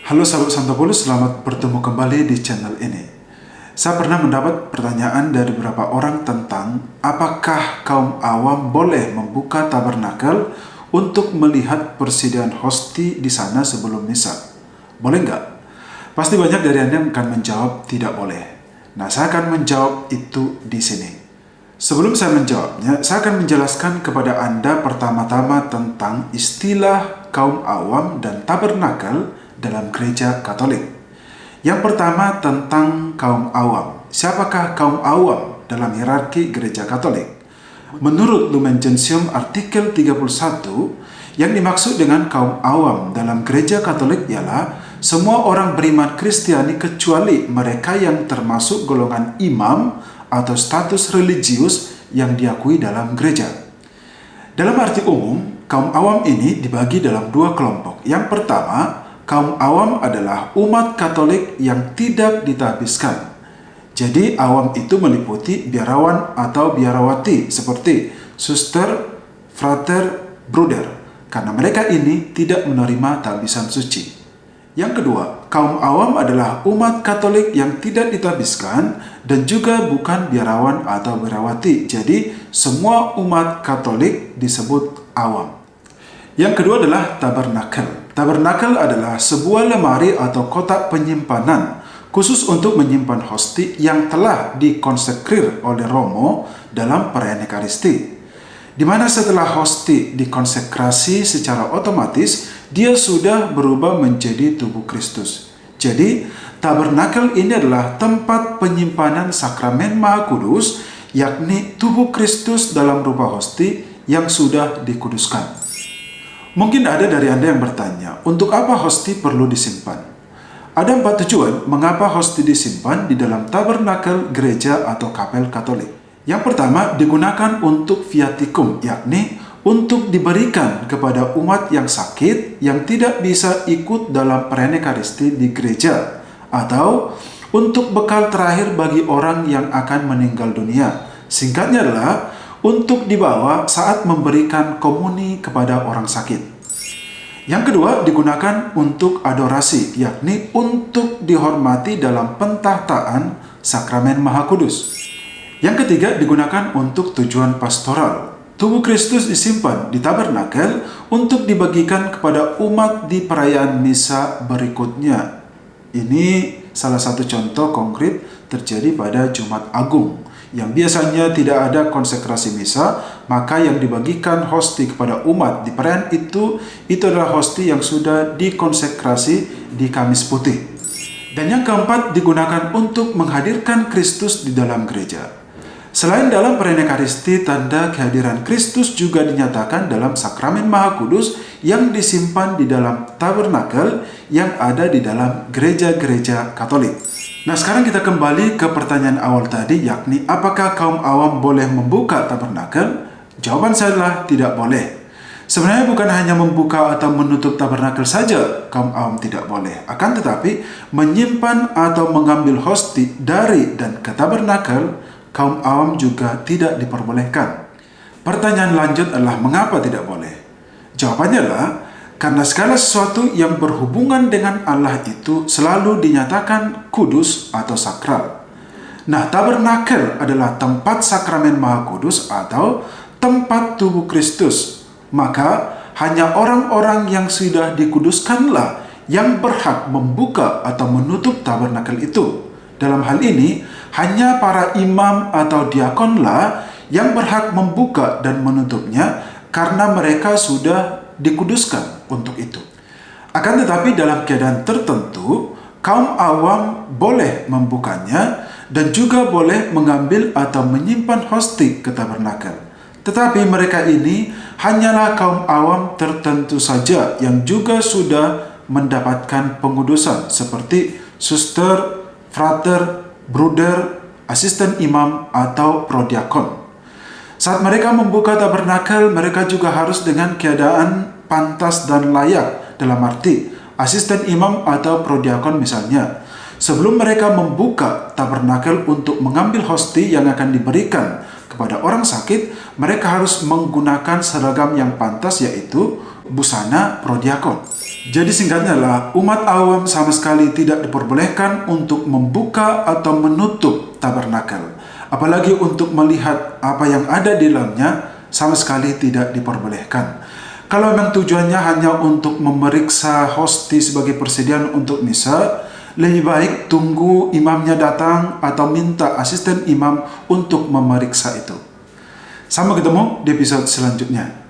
Halo sahabat Santo Paulus, selamat bertemu kembali di channel ini. Saya pernah mendapat pertanyaan dari beberapa orang tentang apakah kaum awam boleh membuka tabernakel untuk melihat persediaan hosti di sana sebelum misa. Boleh nggak? Pasti banyak dari Anda yang akan menjawab tidak boleh. Nah, saya akan menjawab itu di sini. Sebelum saya menjawabnya, saya akan menjelaskan kepada Anda pertama-tama tentang istilah kaum awam dan tabernakel dalam gereja Katolik. Yang pertama tentang kaum awam. Siapakah kaum awam dalam hierarki gereja Katolik? Menurut Lumen Gentium artikel 31, yang dimaksud dengan kaum awam dalam gereja Katolik ialah semua orang beriman Kristiani kecuali mereka yang termasuk golongan imam atau status religius yang diakui dalam gereja. Dalam arti umum, kaum awam ini dibagi dalam dua kelompok. Yang pertama, kaum awam adalah umat Katolik yang tidak ditahbiskan. Jadi awam itu meliputi biarawan atau biarawati seperti suster, frater, bruder, karena mereka ini tidak menerima tahbisan suci. Yang kedua, kaum awam adalah umat Katolik yang tidak ditahbiskan dan juga bukan biarawan atau biarawati. Jadi semua umat Katolik disebut awam. Yang kedua adalah tabernakel. Tabernakel adalah sebuah lemari atau kotak penyimpanan khusus untuk menyimpan hosti yang telah dikonsekrir oleh Romo dalam perayaan Ekaristi. Di mana setelah hosti dikonsekrasi secara otomatis, dia sudah berubah menjadi tubuh Kristus. Jadi, tabernakel ini adalah tempat penyimpanan sakramen Maha Kudus, yakni tubuh Kristus dalam rupa hosti yang sudah dikuduskan. Mungkin ada dari Anda yang bertanya, untuk apa hosti perlu disimpan? Ada 4 tujuan mengapa hosti disimpan di dalam tabernakel gereja atau kapel Katolik. Yang pertama, digunakan untuk viatikum, yakni untuk diberikan kepada umat yang sakit yang tidak bisa ikut dalam perayaan Ekaristi di gereja, atau untuk bekal terakhir bagi orang yang akan meninggal dunia. Singkatnya adalah untuk dibawa saat memberikan komuni kepada orang sakit. Yang kedua, digunakan untuk adorasi, yakni untuk dihormati dalam pentahtaan sakramen Maha Kudus. Yang ketiga, digunakan untuk tujuan pastoral. Tubuh Kristus disimpan di tabernakel untuk dibagikan kepada umat di perayaan misa berikutnya. Ini salah satu contoh konkret terjadi pada Jumat Agung, yang biasanya tidak ada konsekrasi misa, maka yang dibagikan hosti kepada umat di perayaan itu adalah hosti yang sudah dikonsekrasi di Kamis Putih. Dan yang keempat, digunakan untuk menghadirkan Kristus di dalam gereja. Selain dalam perayaan Ekaristi, tanda kehadiran Kristus juga dinyatakan dalam sakramen Maha Kudus yang disimpan di dalam tabernakel yang ada di dalam gereja-gereja Katolik. Nah, sekarang kita kembali ke pertanyaan awal tadi, yakni apakah kaum awam boleh membuka tabernakel? Jawaban saya adalah tidak boleh. Sebenarnya bukan hanya membuka atau menutup tabernakel saja kaum awam tidak boleh, akan tetapi menyimpan atau mengambil hosti dari dan ke tabernakel, kaum awam juga tidak diperbolehkan. Pertanyaan lanjut adalah mengapa tidak boleh? Jawabannya adalah karena segala sesuatu yang berhubungan dengan Allah itu selalu dinyatakan kudus atau sakral. Nah, tabernakel adalah tempat sakramen Maha Kudus atau tempat tubuh Kristus. Maka hanya orang-orang yang sudah dikuduskanlah yang berhak membuka atau menutup tabernakel itu. Dalam hal ini, hanya para imam atau diakonlah yang berhak membuka dan menutupnya karena mereka sudah dikuduskan untuk itu. Akan tetapi dalam keadaan tertentu, kaum awam boleh membukanya dan juga boleh mengambil atau menyimpan hosti ke tabernakel. Tetapi mereka ini hanyalah kaum awam tertentu saja yang juga sudah mendapatkan pengudusan seperti suster, frater, bruder, asisten imam, atau prodiakon. Saat mereka membuka tabernakel, mereka juga harus dengan keadaan pantas dan layak, dalam arti asisten imam atau prodiakon misalnya. Sebelum mereka membuka tabernakel untuk mengambil hosti yang akan diberikan kepada orang sakit, mereka harus menggunakan seragam yang pantas, yaitu busana prodiakon. Jadi singkatnya lah, umat awam sama sekali tidak diperbolehkan untuk membuka atau menutup tabernakel. Apalagi untuk melihat apa yang ada di dalamnya, sama sekali tidak diperbolehkan. Kalau memang tujuannya hanya untuk memeriksa hosti sebagai persediaan untuk misa, lebih baik tunggu imamnya datang atau minta asisten imam untuk memeriksa itu. Sampai ketemu di episode selanjutnya.